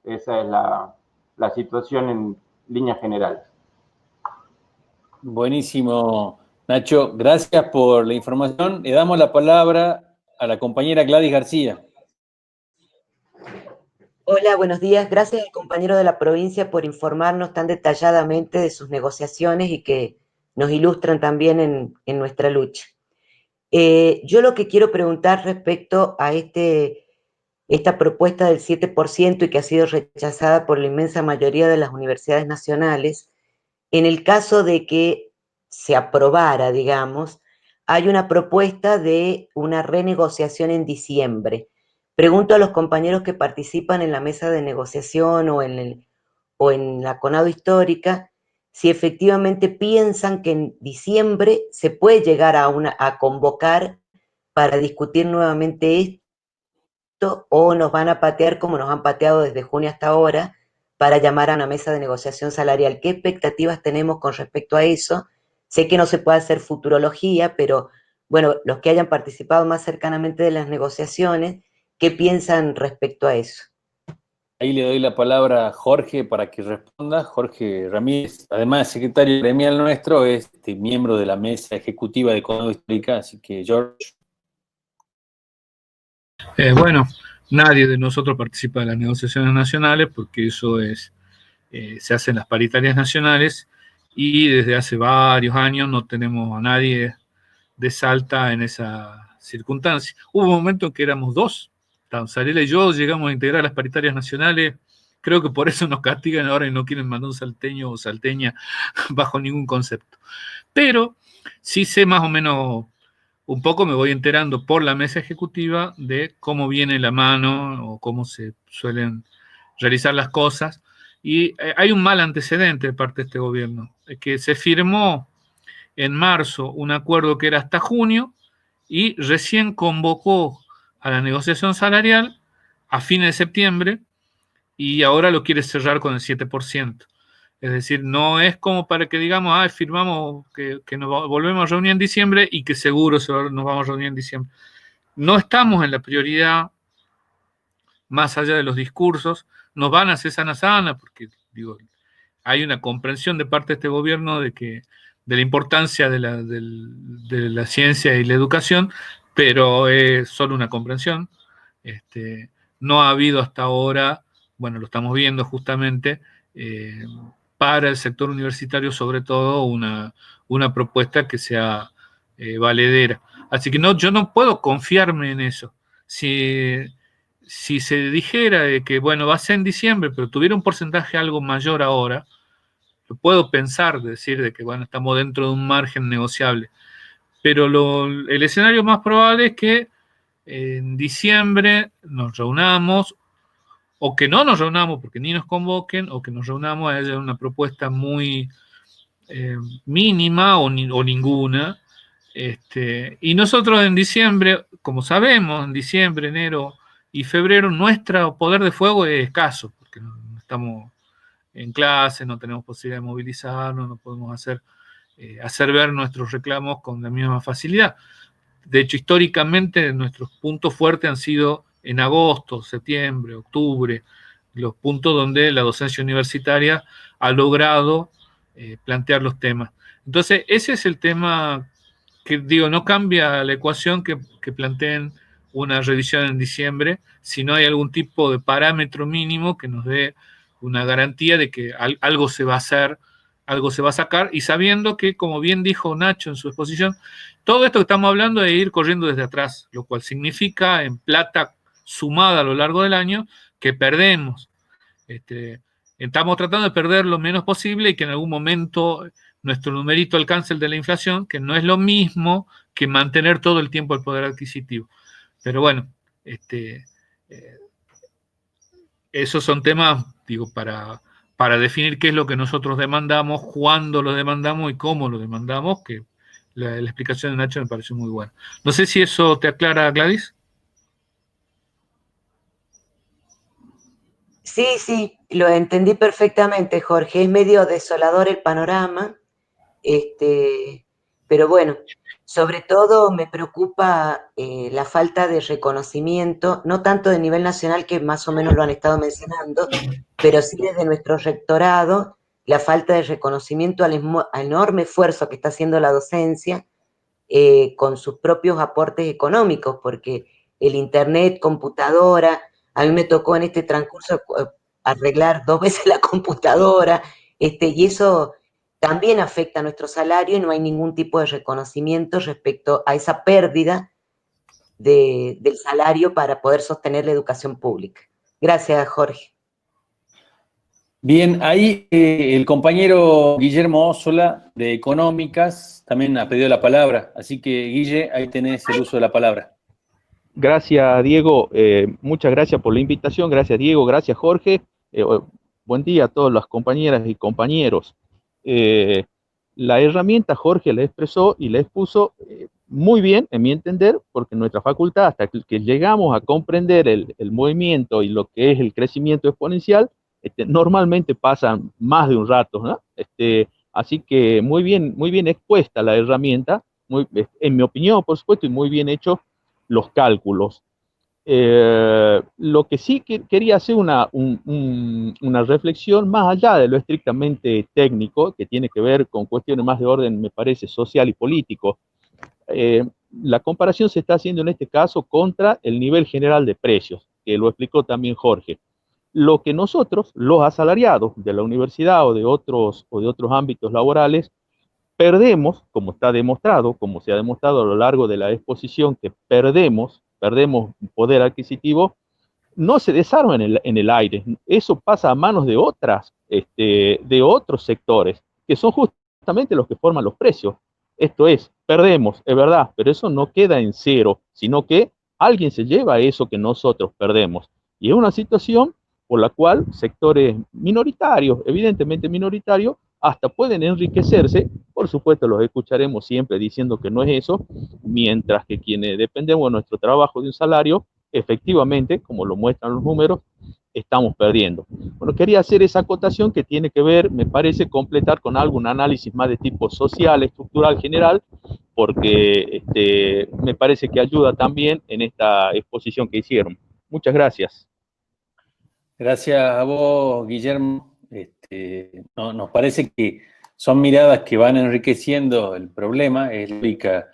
Esa es la situación en líneas generales. Buenísimo, Nacho. Gracias por la información. Le damos la palabra a la compañera Gladys García. Hola, buenos días. Gracias al compañero de la provincia por informarnos tan detalladamente de sus negociaciones y que nos ilustran también en nuestra lucha. Yo lo que quiero preguntar respecto a esta propuesta del 7% y que ha sido rechazada por la inmensa mayoría de las universidades nacionales, en el caso de que se aprobara, digamos, hay una propuesta de una renegociación en diciembre. Pregunto a los compañeros que participan en la mesa de negociación o en la CONADO histórica si efectivamente piensan que en diciembre se puede llegar a convocar para discutir nuevamente esto, o nos van a patear como nos han pateado desde junio hasta ahora para llamar a una mesa de negociación salarial. ¿Qué expectativas tenemos con respecto a eso? Sé que no se puede hacer futurología, pero bueno, los que hayan participado más cercanamente de las negociaciones, ¿qué piensan respecto a eso? Ahí le doy la palabra a Jorge para que responda. Jorge Ramírez, además de secretario gremial nuestro, es miembro de la mesa ejecutiva de CONADO Histórica, así que George. Bueno, nadie de nosotros participa de las negociaciones nacionales porque eso se hace en las paritarias nacionales y desde hace varios años no tenemos a nadie de Salta en esa circunstancia. Hubo un momento en que éramos dos, Sarela y yo llegamos a integrar las paritarias nacionales, creo que por eso nos castigan ahora y no quieren mandar un salteño o salteña bajo ningún concepto. Pero sí sé más o menos, un poco me voy enterando por la mesa ejecutiva de cómo viene la mano o cómo se suelen realizar las cosas. Y hay un mal antecedente de parte de este gobierno, que se firmó en marzo un acuerdo que era hasta junio y recién convocó a la negociación salarial a fines de septiembre y ahora lo quiere cerrar con el 7%. Es decir, no es como para que digamos, firmamos que nos volvemos a reunir en diciembre y que seguro nos vamos a reunir en diciembre. No estamos en la prioridad más allá de los discursos, nos van a hacer sana, porque digo, hay una comprensión de parte de este gobierno de la importancia de la ciencia y la educación, pero es solo una comprensión. No ha habido hasta ahora, bueno, lo estamos viendo justamente, para el sector universitario sobre todo una propuesta que sea valedera. Así que yo no puedo confiarme en eso. Si se dijera que, bueno, va a ser en diciembre, pero tuviera un porcentaje algo mayor ahora, lo puedo pensar, decir de que, bueno, estamos dentro de un margen negociable. Pero el escenario más probable es que en diciembre nos reunamos, o que no nos reunamos porque ni nos convoquen, o que nos reunamos, haya una propuesta muy mínima o ninguna. Y nosotros en diciembre, como sabemos, en diciembre, enero y febrero, nuestro poder de fuego es escaso, porque no estamos en clase, no tenemos posibilidad de movilizarnos, no podemos hacer ver nuestros reclamos con la misma facilidad. De hecho, históricamente nuestros puntos fuertes han sido en agosto, septiembre, octubre, los puntos donde la docencia universitaria ha logrado plantear los temas. Entonces, ese es el tema que, digo, no cambia la ecuación que planteen una revisión en diciembre, si no hay algún tipo de parámetro mínimo que nos dé una garantía de que algo se va a hacer, algo se va a sacar, y sabiendo que, como bien dijo Nacho en su exposición, todo esto que estamos hablando es ir corriendo desde atrás, lo cual significa en plata sumada a lo largo del año que perdemos. Estamos tratando de perder lo menos posible y que en algún momento nuestro numerito alcance el de la inflación, que no es lo mismo que mantener todo el tiempo el poder adquisitivo. Pero bueno, esos son temas, digo, para definir qué es lo que nosotros demandamos, cuándo lo demandamos y cómo lo demandamos, que la explicación de Nacho me pareció muy buena. No sé si eso te aclara, Gladys. Sí, lo entendí perfectamente, Jorge. Es medio desolador el panorama, pero bueno, sobre todo me preocupa la falta de reconocimiento, no tanto de nivel nacional, que más o menos lo han estado mencionando, pero sí desde nuestro rectorado, la falta de reconocimiento al enorme esfuerzo que está haciendo la docencia con sus propios aportes económicos, porque el internet, computadora, a mí me tocó en este transcurso arreglar 2 veces la computadora, y eso también afecta a nuestro salario y no hay ningún tipo de reconocimiento respecto a esa pérdida del salario para poder sostener la educación pública. Gracias, Jorge. Bien, ahí el compañero Guillermo Ossola de Económicas también ha pedido la palabra, así que Guille, ahí tenés el uso de la palabra. Gracias, Diego. Muchas gracias por la invitación. Gracias, Diego. Gracias, Jorge. Buen día a todas las compañeras y compañeros. La herramienta Jorge la expresó y la expuso muy bien, en mi entender, porque nuestra facultad, hasta que llegamos a comprender el movimiento y lo que es el crecimiento exponencial, normalmente pasan más de un rato, ¿no? Así que muy bien expuesta la herramienta, en mi opinión, por supuesto, y muy bien hecho los cálculos. Lo que sí quería hacer una reflexión más allá de lo estrictamente técnico, que tiene que ver con cuestiones más de orden, me parece, social y político. La comparación se está haciendo en este caso contra el nivel general de precios, que lo explicó también Jorge. Lo que nosotros, los asalariados de la universidad o de otros ámbitos laborales, perdemos, como está demostrado, como se ha demostrado a lo largo de la exposición, que perdemos poder adquisitivo, no se desarma en el aire. Eso pasa a manos de otros sectores, que son justamente los que forman los precios. Esto es, perdemos, es verdad, pero eso no queda en cero, sino que alguien se lleva eso que nosotros perdemos. Y es una situación por la cual sectores minoritarios, evidentemente minoritarios, hasta pueden enriquecerse. Por supuesto, los escucharemos siempre diciendo que no es eso, mientras que quienes dependemos de nuestro trabajo de un salario, efectivamente, como lo muestran los números, estamos perdiendo. Bueno, quería hacer esa acotación que tiene que ver, me parece, completar con algún análisis más de tipo social, estructural, general, porque me parece que ayuda también en esta exposición que hicieron. Muchas gracias. Gracias a vos, Guillermo. Nos parece que son miradas que van enriqueciendo el problema, es la única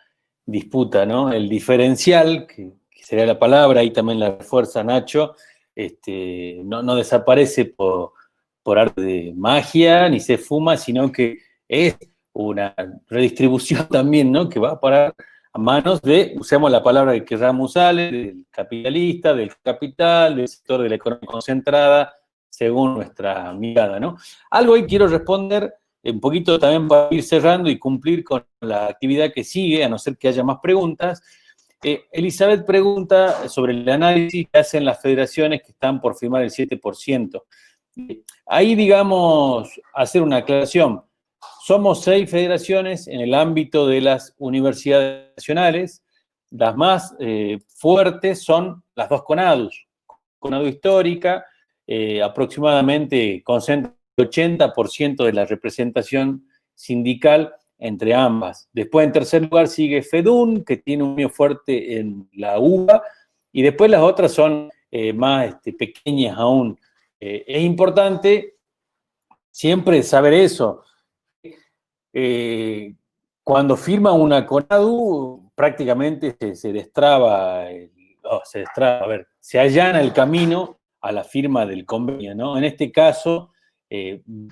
disputa, ¿no? El diferencial, que sería la palabra, ahí también la refuerza Nacho, no desaparece por arte de magia, ni se fuma, sino que es una redistribución también, ¿no? Que va a parar a manos de, usemos la palabra que queramos usar, del capitalista, del capital, del sector de la economía concentrada, según nuestra mirada, ¿no? Algo ahí quiero responder un poquito también para ir cerrando y cumplir con la actividad que sigue, a no ser que haya más preguntas. Elizabeth pregunta sobre el análisis que hacen las federaciones que están por firmar el 7%. Ahí, digamos, hacer una aclaración. Somos 6 federaciones en el ámbito de las universidades nacionales. Las más fuertes son las 2 CONADUs. CONADU histórica, aproximadamente concentra el 80% de la representación sindical entre ambas. Después, en tercer lugar, sigue FEDUN, que tiene un medio fuerte en la UBA, y después las otras son más pequeñas aún. Es importante siempre saber eso. Cuando firma una CONADU, prácticamente se destraba, se allana el camino a la firma del convenio, ¿no? En este caso,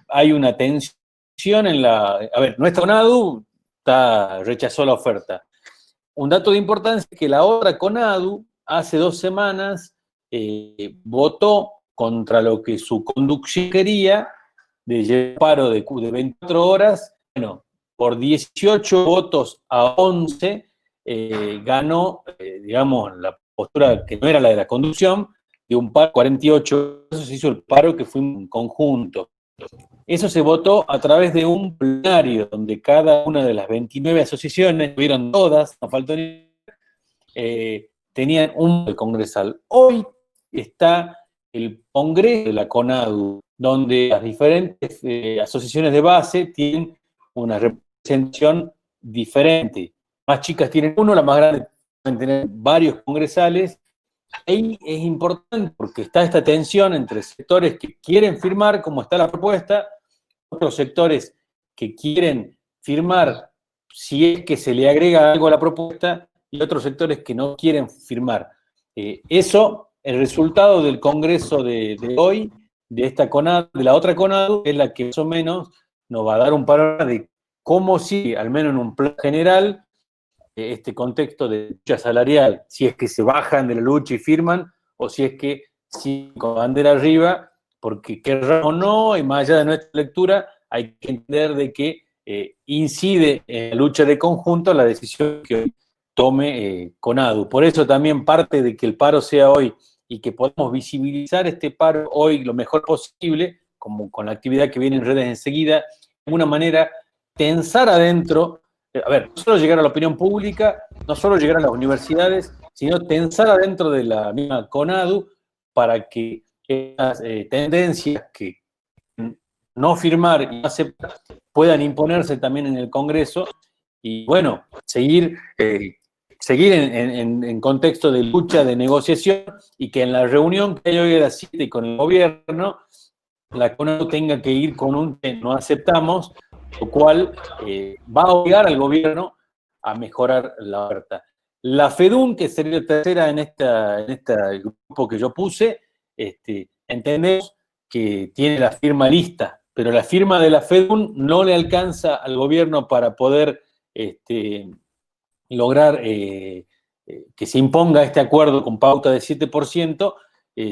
hay una tensión en la... A ver, nuestra CONADU rechazó la oferta. Un dato de importancia es que la otra CONADU, hace 2 semanas, votó contra lo que su conducción quería, de llevar paro de 24 horas, bueno, por 18 votos a 11, ganó, digamos, la postura que no era la de la conducción, de un paro 48, eso se hizo el paro que fue un conjunto. Eso se votó a través de un plenario, donde cada una de las 29 asociaciones, tuvieron todas, no faltó ni tenían un congresal. Hoy está el Congreso de la CONADU, donde las diferentes asociaciones de base tienen una representación diferente. Más chicas tienen uno, las más grandes pueden tener varios congresales. Ahí es importante porque está esta tensión entre sectores que quieren firmar, como está la propuesta, otros sectores que quieren firmar si es que se le agrega algo a la propuesta, y otros sectores que no quieren firmar. Eso, el resultado del Congreso de hoy, de esta CONADU, de la otra CONADU, es la que más o menos nos va a dar un panorama de cómo sigue, al menos en un plan general, este contexto de lucha salarial, si es que se bajan de la lucha y firman, o si es que siguen con bandera arriba, porque querrán o no, y más allá de nuestra lectura, hay que entender de que incide en la lucha de conjunto la decisión que hoy tome CONADU. Por eso también parte de que el paro sea hoy y que podamos visibilizar este paro hoy lo mejor posible, como con la actividad que viene en redes enseguida, de alguna manera tensar adentro, a ver, no solo llegar a la opinión pública, no solo llegar a las universidades, sino tensar adentro de la misma CONADU para que esas tendencias que no firmar y no aceptar puedan imponerse también en el Congreso y, bueno, seguir en contexto de lucha, de negociación, y que en la reunión que hay hoy a las 7 con el gobierno, la CONADU tenga que ir con un no aceptamos, lo cual va a obligar al gobierno a mejorar la oferta. La FEDUN, que sería la tercera en este grupo que yo puse, entendemos que tiene la firma lista, pero la firma de la FEDUN no le alcanza al gobierno para poder lograr que se imponga este acuerdo con pauta de 7%,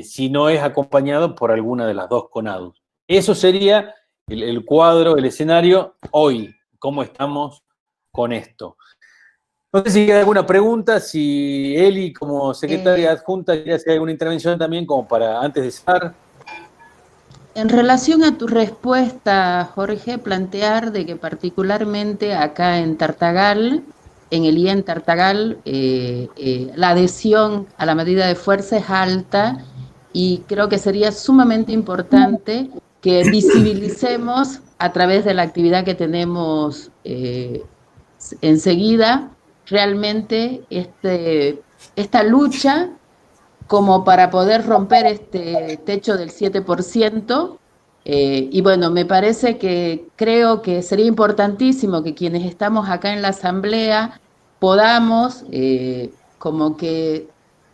si no es acompañado por alguna de las 2 CONADUs. Eso sería el cuadro, el escenario hoy, cómo estamos con esto. No sé si hay alguna pregunta, si Eli, como secretaria adjunta, quiere hacer alguna intervención también, como para antes de cerrar. En relación a tu respuesta, Jorge, plantear de que particularmente acá en Tartagal, en el IEN Tartagal, la adhesión a la medida de fuerza es alta y creo que sería sumamente importante que visibilicemos a través de la actividad que tenemos enseguida realmente esta lucha como para poder romper este techo del 7%. Y bueno, me parece que creo que sería importantísimo que quienes estamos acá en la Asamblea podamos como que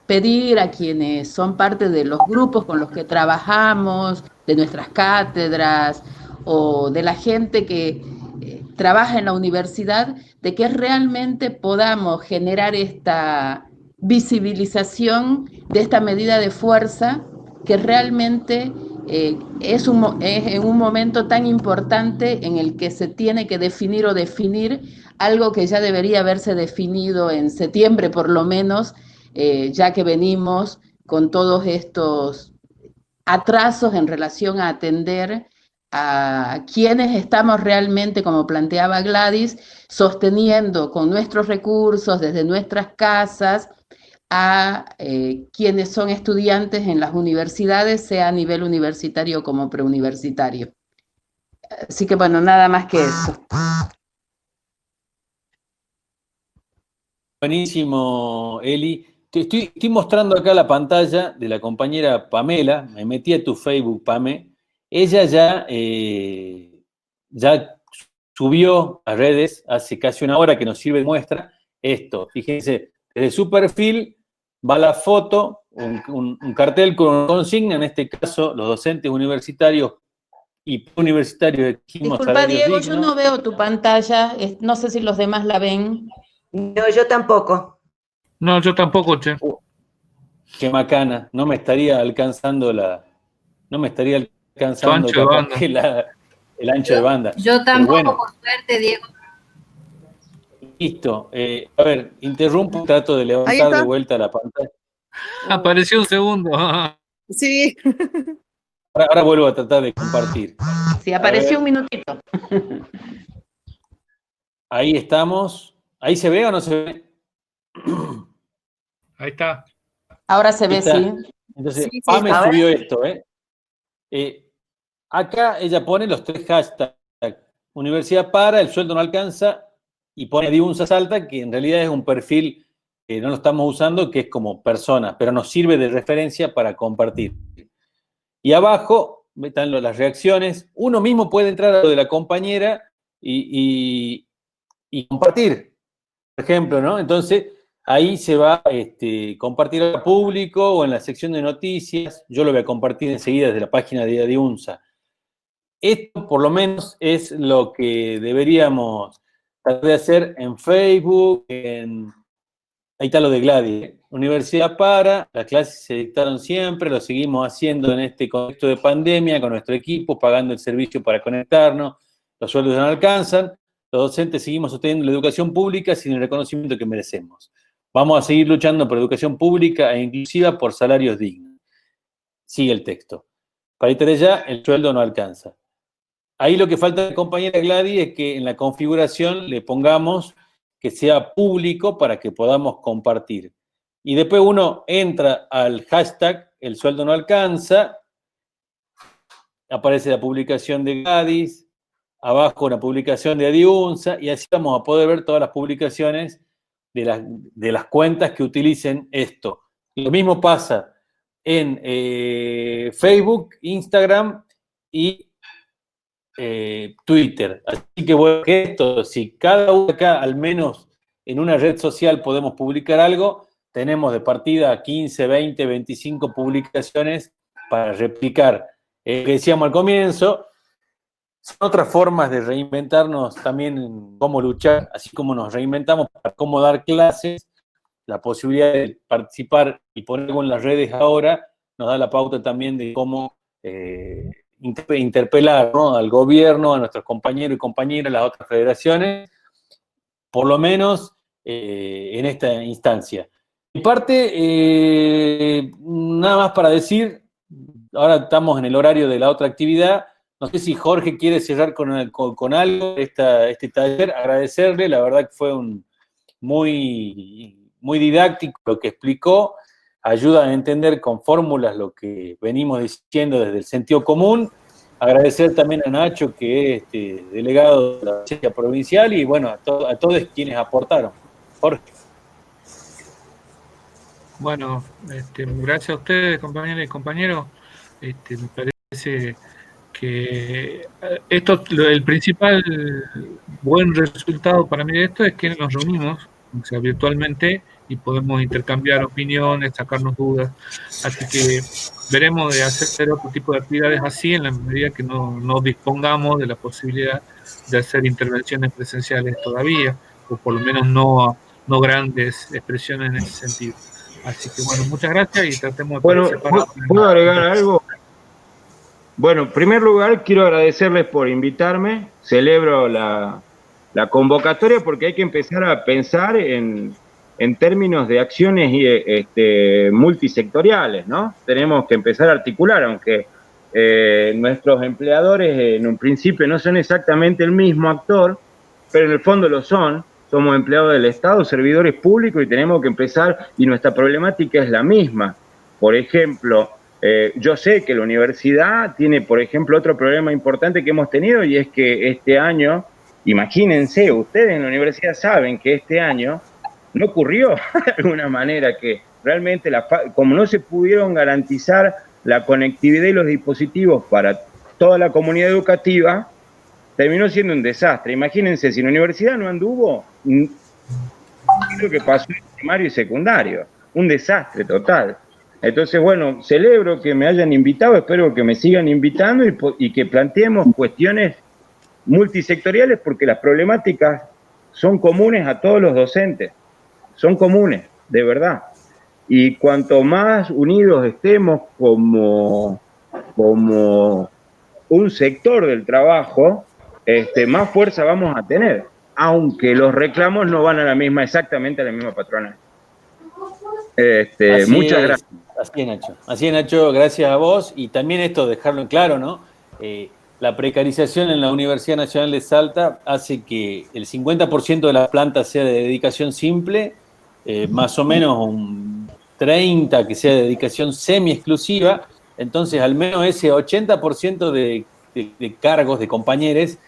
pedir a quienes son parte de los grupos con los que trabajamos, de nuestras cátedras o de la gente que trabaja en la universidad, de que realmente podamos generar esta visibilización de esta medida de fuerza que realmente es en un momento tan importante en el que se tiene que definir o definir algo que ya debería haberse definido en septiembre por lo menos, ya que venimos con todos estos atrasos en relación a atender a quienes estamos realmente, como planteaba Gladys, sosteniendo con nuestros recursos desde nuestras casas a quienes son estudiantes en las universidades, sea a nivel universitario como preuniversitario. Así que bueno, nada más que eso. Buenísimo, Eli. Estoy mostrando acá la pantalla de la compañera Pamela. Me metí a tu Facebook, Pame. Ella ya subió a redes hace casi una hora, que nos sirve de muestra esto. Fíjense, desde su perfil va la foto, un cartel con una consigna, en este caso los docentes universitarios y universitarios exigimos Disculpa, salarios Diego, dignos. yo no veo tu pantalla, no sé si los demás la ven. No, yo tampoco. No, yo tampoco, che. Qué macana, no me estaría alcanzando ancho de capaz banda. que el ancho de banda. Yo tampoco, bueno, por suerte, Diego. Listo. A ver, interrumpo, trato de levantar de vuelta la pantalla. Apareció un segundo. Sí. Ahora vuelvo a tratar de compartir. Sí, apareció un minutito. Ahí estamos. ¿Ahí se ve o no se ve? Ahí está. Ahora se ve, sí. Entonces, Sí, Pame a ver. subió esto, acá ella pone los 3 hashtags. Universidad para, el sueldo no alcanza, y pone Diunsa Salta, que en realidad es un perfil que no lo estamos usando, que es como persona, pero nos sirve de referencia para compartir. Y abajo están las reacciones. Uno mismo puede entrar a lo de la compañera y compartir, por ejemplo, ¿no? Entonces, ahí se va a compartir al público o en la sección de noticias. Yo lo voy a compartir enseguida desde la página de Diunsa. Esto, por lo menos, es lo que deberíamos tratar de hacer en Facebook, ahí está lo de Gladys. Universidad para, las clases se dictaron siempre, lo seguimos haciendo en este contexto de pandemia con nuestro equipo, pagando el servicio para conectarnos, los sueldos no alcanzan, los docentes seguimos sosteniendo la educación pública sin el reconocimiento que merecemos. Vamos a seguir luchando por educación pública e inclusiva por salarios dignos. Sigue el texto. Para ya, el sueldo no alcanza. Ahí lo que falta, compañera Gladys, es que en la configuración le pongamos que sea público para que podamos compartir. Y después uno entra al hashtag, el sueldo no alcanza, aparece la publicación de Gladys, abajo una publicación de Diunsa, y así vamos a poder ver todas las publicaciones de las cuentas que utilicen esto. Lo mismo pasa en Facebook, Instagram y Twitter. Así que bueno, esto, si cada uno acá, al menos en una red social, podemos publicar algo, tenemos de partida 15, 20, 25 publicaciones para replicar. Que decíamos al comienzo, son otras formas de reinventarnos también en cómo luchar, así como nos reinventamos para cómo dar clases. La posibilidad de participar y poner algo en las redes ahora nos da la pauta también de cómo interpelar, ¿no?, al gobierno, a nuestros compañeros y compañeras, las otras federaciones, por lo menos en esta instancia. De parte, nada más para decir, ahora estamos en el horario de la otra actividad. No sé si Jorge quiere cerrar con algo este taller. Agradecerle, la verdad que fue muy didáctico lo que explicó, ayuda a entender con fórmulas lo que venimos diciendo desde el sentido común. Agradecer también a Nacho, que es delegado de la docencia provincial, y bueno, a todos quienes aportaron. Jorge. Bueno, gracias a ustedes, compañeras y compañeros. Me parece que el principal buen resultado para mí de esto es que nos reunimos, o sea, virtualmente, y podemos intercambiar opiniones, sacarnos dudas. Así que veremos de hacer otro tipo de actividades así en la medida que no dispongamos de la posibilidad de hacer intervenciones presenciales todavía, o por lo menos no grandes expresiones en ese sentido. Así que bueno, muchas gracias y tratemos de participar. ¿Puedo agregar algo? Bueno, en primer lugar, quiero agradecerles por invitarme. Celebro la convocatoria porque hay que empezar a pensar en términos de acciones multisectoriales, ¿no? Tenemos que empezar a articular, aunque nuestros empleadores en un principio no son exactamente el mismo actor, pero en el fondo lo son. Somos empleados del Estado, servidores públicos, y tenemos que empezar, y nuestra problemática es la misma. Por ejemplo, yo sé que la universidad tiene, por ejemplo, otro problema importante que hemos tenido, y es que este año, imagínense, ustedes en la universidad saben que este año no ocurrió de alguna manera, que realmente como no se pudieron garantizar la conectividad y los dispositivos para toda la comunidad educativa, terminó siendo un desastre. Imagínense, si la universidad no anduvo, lo que pasó en primario y secundario, un desastre total. Entonces, bueno, celebro que me hayan invitado, espero que me sigan invitando y que planteemos cuestiones multisectoriales, porque las problemáticas son comunes a todos los docentes, son comunes, de verdad. Y cuanto más unidos estemos como un sector del trabajo, más fuerza vamos a tener, aunque los reclamos no van exactamente a la misma patronal. Muchas gracias. Así es, Nacho, gracias a vos. Y también esto, dejarlo en claro, ¿no? La precarización en la Universidad Nacional de Salta hace que el 50% de las plantas sea de dedicación simple, más o menos un 30% que sea de dedicación semi-exclusiva. Entonces, al menos ese 80% de cargos, de compañeros,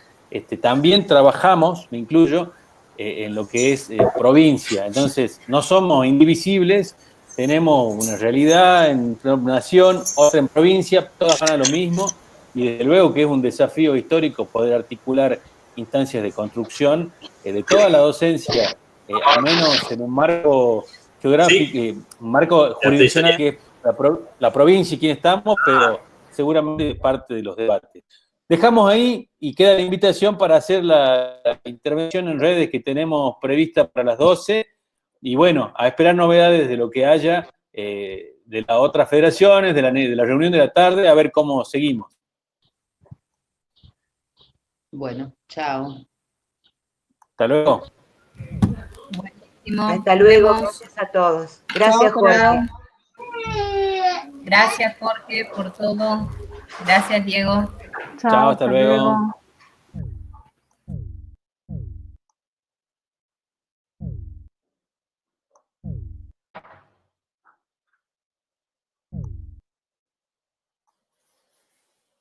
también trabajamos, me incluyo, en lo que es provincia. Entonces, no somos indivisibles, tenemos una realidad en una nación, otra en provincia, todas van a lo mismo, y desde luego que es un desafío histórico poder articular instancias de construcción de toda la docencia, al menos en un marco geográfico, un marco jurisdiccional que es la provincia y quién estamos, pero seguramente es parte de los debates. Dejamos ahí y queda la invitación para hacer la intervención en redes que tenemos prevista para las 12, y bueno, a esperar novedades de lo que haya de las otras federaciones, de la reunión de la tarde, a ver cómo seguimos. Bueno, chao. Hasta luego. Buenísimo. Hasta luego, gracias a todos. Gracias, Jorge. Gracias, Jorge, por todo. Gracias, Diego. Chao, hasta luego.